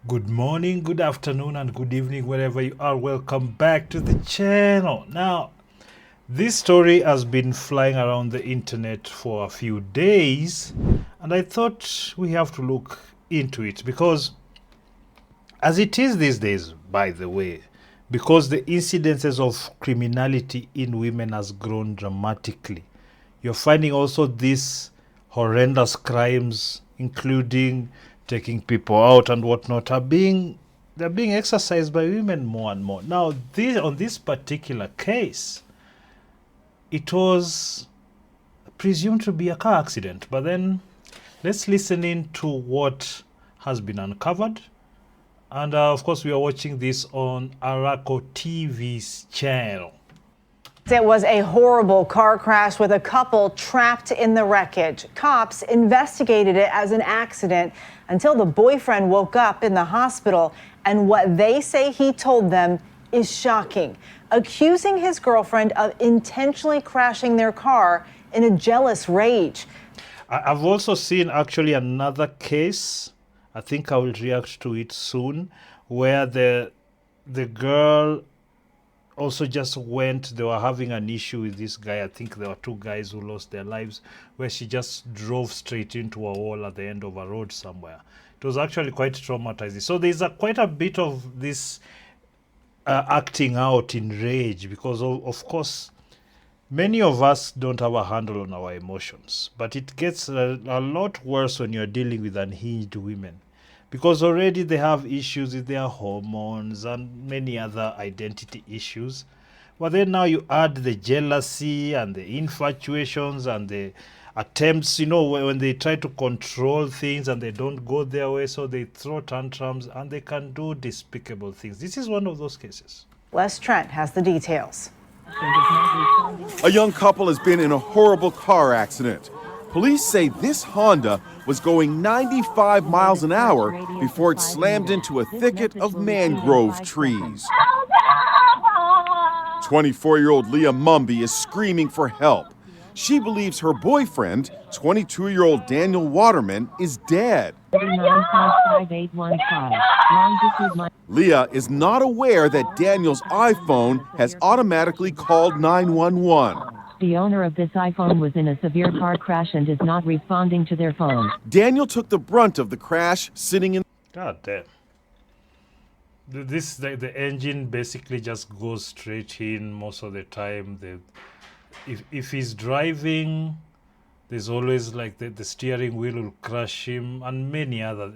Good morning, good afternoon, and good evening, wherever you are. Welcome back to the channel. Now, this story has been flying around the internet for a few days, and I thought we have to look into it because, as it is these days, by the way, because the incidences of criminality in women has grown dramatically, you're finding also these horrendous crimes, including taking people out and whatnot, they're being exercised by women more and more. Now, on this particular case, it was presumed to be a car accident, but then let's listen in to what has been uncovered. And of course, we are watching this on Araco TV's channel. It was a horrible car crash with a couple trapped in the wreckage. Cops investigated it as an accident until the boyfriend woke up in the hospital, and what they say he told them is shocking, accusing his girlfriend of intentionally crashing their car in a jealous rage. I've also seen actually another case, I think I will react to it soon, where the girl also just they were having an issue with this guy. I think there were two guys who lost their lives, where she just drove straight into a wall at the end of a road somewhere. It was actually quite traumatizing. So there's quite a bit of this acting out in rage, because of course many of us don't have a handle on our emotions, but it gets a lot worse when you're dealing with unhinged women, because already they have issues with their hormones and many other identity issues. But then now you add the jealousy and the infatuations and the attempts, when they try to control things and they don't go their way, so they throw tantrums and they can do despicable things. This is one of those cases. Les Trent has the details. A young couple has been in a horrible car accident. Police say this Honda was going 95 miles an hour before it slammed into a thicket of mangrove trees. 24-year-old Leah Mumby is screaming for help. She believes her boyfriend, 22-year-old Daniel Waterman, is dead. Leah is not aware that Daniel's iPhone has automatically called 911. The owner of this iPhone was in a severe car crash and is not responding to their phone. Daniel took the brunt of the crash, sitting in. God damn. The engine basically just goes straight in most of the time. If he's driving, there's always like the steering wheel will crush him and many other.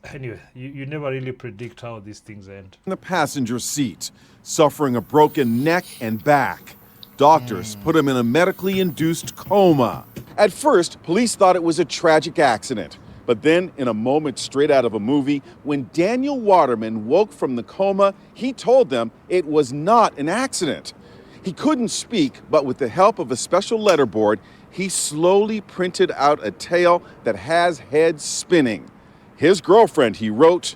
Anyway, you never really predict how these things end. In the passenger seat, suffering a broken neck and back. Doctors put him in a medically induced coma. At first, police thought it was a tragic accident. But then, in a moment straight out of a movie, when Daniel Waterman woke from the coma, he told them it was not an accident. He couldn't speak, but with the help of a special letterboard, he slowly printed out a tale that has heads spinning. His girlfriend, he wrote,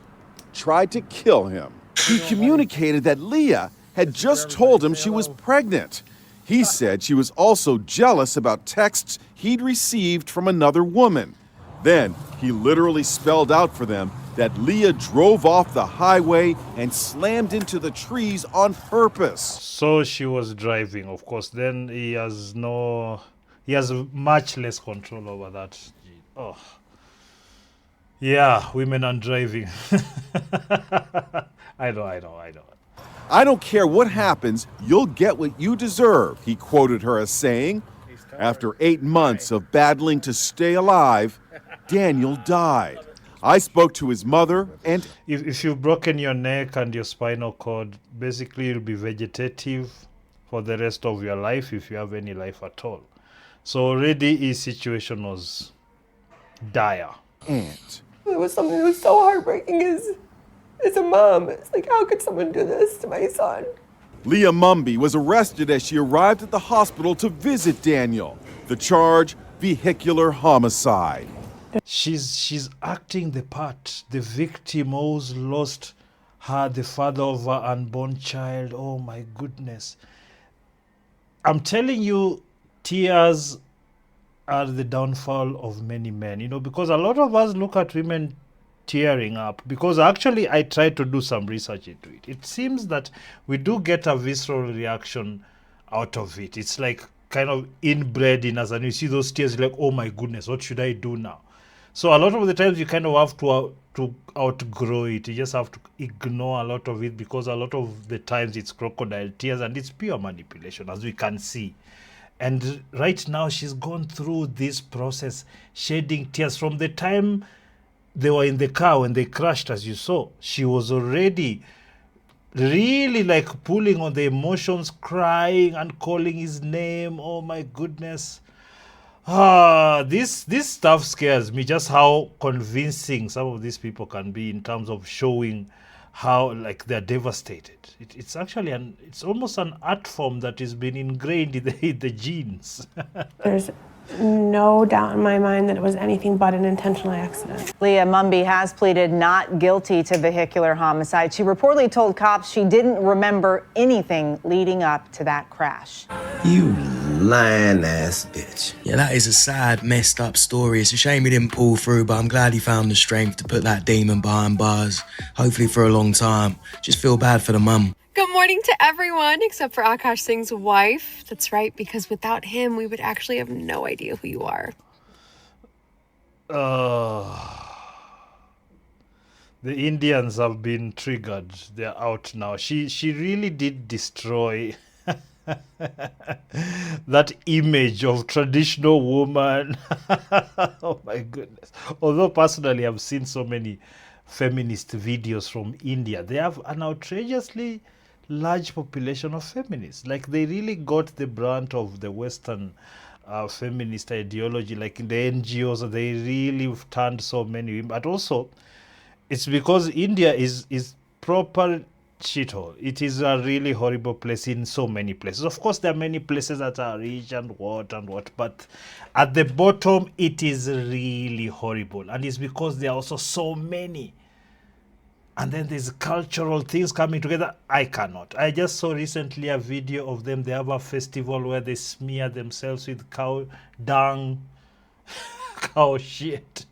tried to kill him. He communicated that Leah had just told him she was pregnant. He said she was also jealous about texts he'd received from another woman. Then he literally spelled out for them that Leah drove off the highway and slammed into the trees on purpose. So she was driving, of course. Then he has much less control over that. Oh, yeah, women and driving. I know. I don't care what happens, you'll get what you deserve, he quoted her as saying. After 8 months of battling to stay alive, Daniel died. I spoke to his mother and... If you've broken your neck and your spinal cord, basically you'll be vegetative for the rest of your life, if you have any life at all. So already his situation was dire. Aunt. It was something that was so heartbreaking as a mom. It's like, how could someone do this to my son? Leah Mumby was arrested as she arrived at the hospital to visit Daniel. The charge, vehicular homicide. She's acting the part, the victim who's lost the father of her unborn child. Oh my goodness. I'm telling you, tears are the downfall of many men, because a lot of us look at women tearing up, because actually I tried to do some research into it. It seems that we do get a visceral reaction out of it. It's like kind of inbred in us, and you see those tears, you're like, oh my goodness, what should I do now? So a lot of the times you kind of have to outgrow it. You just have to ignore a lot of it, because a lot of the times it's crocodile tears and it's pure manipulation, as we can see. And right now she's gone through this process, shedding tears from the time they were in the car when they crashed, as you saw. She was already really like pulling on the emotions, crying and calling his name. Oh my goodness. This stuff scares me, just how convincing some of these people can be in terms of showing how like they're devastated. It's actually it's almost an art form that has been ingrained in the genes. There's no doubt in my mind that it was anything but an intentional accident. Leah Mumby has pleaded not guilty to vehicular homicide. She reportedly told cops she didn't remember anything leading up to that crash. You lying ass bitch. Yeah, that is a sad, messed up story. It's a shame he didn't pull through, but I'm glad he found the strength to put that demon behind bars, hopefully for a long time. Just feel bad for the mum. Good morning to everyone except for Akash Singh's wife. That's right, because without him, we would actually have no idea who you are. The Indians have been triggered. They're out now. She really did destroy that image of traditional woman. Oh my goodness. Although personally I've seen so many feminist videos from India, they have an outrageously large population of feminists. Like they really got the brunt of the Western feminist ideology. Like in the NGOs, they really have turned so many women. But also, it's because India is proper shithole. It is a really horrible place in so many places. Of course, there are many places that are rich and what, but at the bottom, it is really horrible. And it's because there are also so many. And then there's cultural things coming together. I cannot. I just saw recently a video of them. They have a festival where they smear themselves with cow dung, cow shit.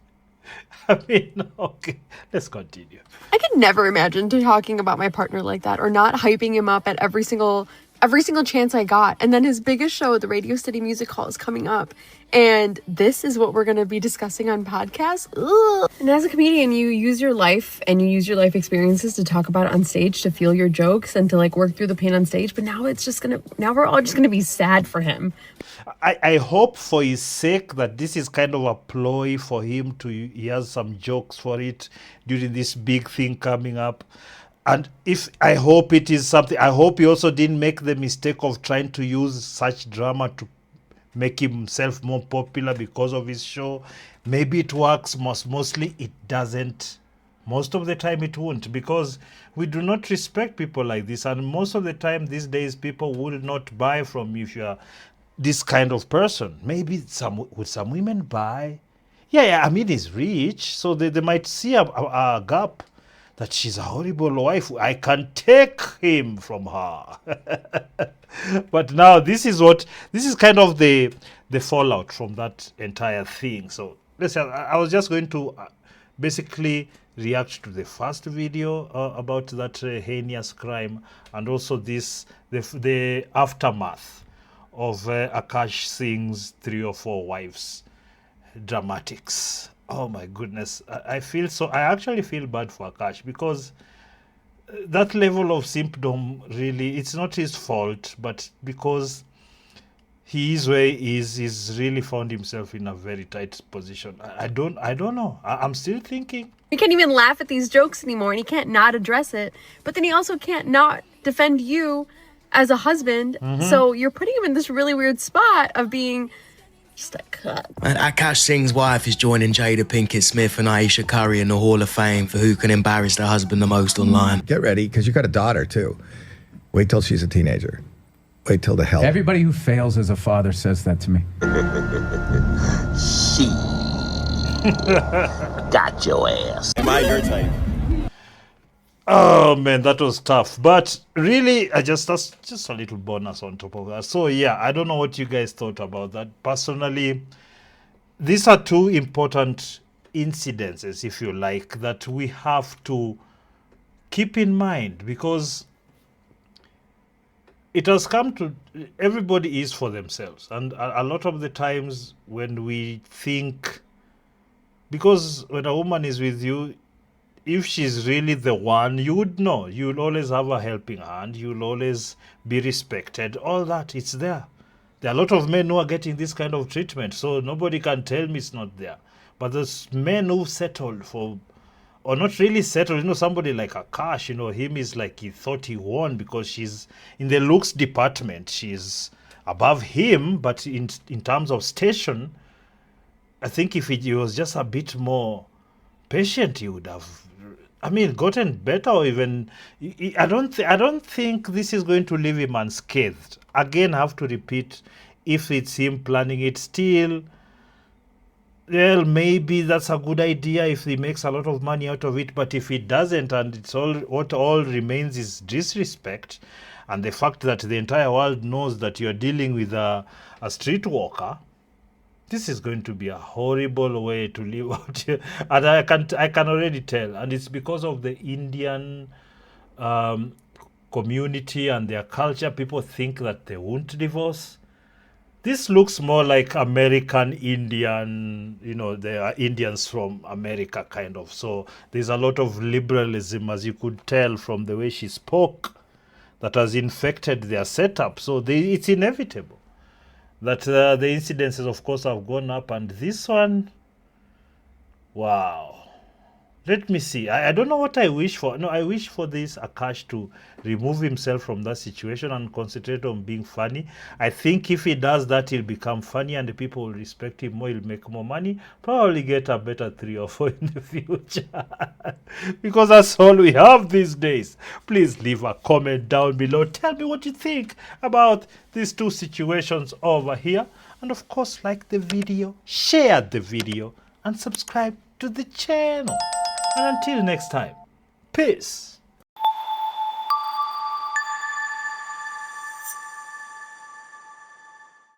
I mean, okay, let's continue. I could never imagine talking about my partner like that or not hyping him up at every single chance I got. And then his biggest show, the Radio City Music Hall, is coming up. And this is what we're going to be discussing on podcast. Ugh. And as a comedian, you use your life and you use your life experiences to talk about it on stage, to feel your jokes and to like work through the pain on stage. But now we're all just going to be sad for him. I hope for his sake that this is kind of a ploy for him he has some jokes for it during this big thing coming up. And I hope it is something, I hope he also didn't make the mistake of trying to use such drama to make himself more popular because of his show. Maybe it works, mostly it doesn't. Most of the time it won't, because we do not respect people like this. And most of the time these days, people will not buy from you if you are this kind of person. Maybe some women buy? Yeah, I mean, he's rich, so they might see a gap, that she's a horrible wife. I can take him from her. But now this is kind of the fallout from that entire thing. So listen, I was just going to basically react to the first video about that heinous crime, and also the aftermath of Akash Singh's 3 or 4 wives dramatics. Oh my goodness. I actually feel bad for Akash, because that level of symptom, really, it's not his fault, but because he is where he is, he's really found himself in a very tight position. I don't know. I'm still thinking. He can't even laugh at these jokes anymore, and he can't not address it. But then he also can't not defend you as a husband. Mm-hmm. So you're putting him in this really weird spot of being just a cut. Akash Singh's wife is joining Jada Pinkett Smith and Aisha Curry in the Hall of Fame for who can embarrass their husband the most online. Get ready, because you got a daughter, too. Wait till she's a teenager. Wait till the hell. Everybody who fails as a father says that to me. She got your ass. Am I your type? Oh man, that was tough. But really, that's just a little bonus on top of that. So yeah, I don't know what you guys thought about that. Personally, these are two important incidences, if you like, that we have to keep in mind, because it has come to everybody is for themselves. And a lot of the times when we think, because when a woman is with you, if she's really the one, you would know. You'll always have a helping hand. You'll always be respected. All that, it's there. There are a lot of men who are getting this kind of treatment, so nobody can tell me it's not there. But there's men who've settled for, or not really settled, somebody like Akash, him is like he thought he won because she's in the looks department. She's above him, but in terms of station, I think if he was just a bit more patient, he would have, gotten better, or even, I don't think this is going to leave him unscathed. Again, I have to repeat, if it's him planning it still, well, maybe that's a good idea if he makes a lot of money out of it. But if he doesn't, and it's what all remains is disrespect, and the fact that the entire world knows that you're dealing with a streetwalker, this is going to be a horrible way to live out here. And I can already tell. And it's because of the Indian community and their culture. People think that they won't divorce. This looks more like American Indian, they are Indians from America kind of. So there's a lot of liberalism, as you could tell from the way she spoke, that has infected their setup. So it's inevitable that the incidences, of course, have gone up. And this one, wow. Let me see. I don't know what I wish for. No, I wish for this Akash to remove himself from that situation and concentrate on being funny. I think if he does that, he'll become funny and the people will respect him more. He'll make more money. Probably get a better 3 or 4 in the future. Because that's all we have these days. Please leave a comment down below. Tell me what you think about these two situations over here. And of course, like the video, share the video, and subscribe to the channel. And until next time, peace.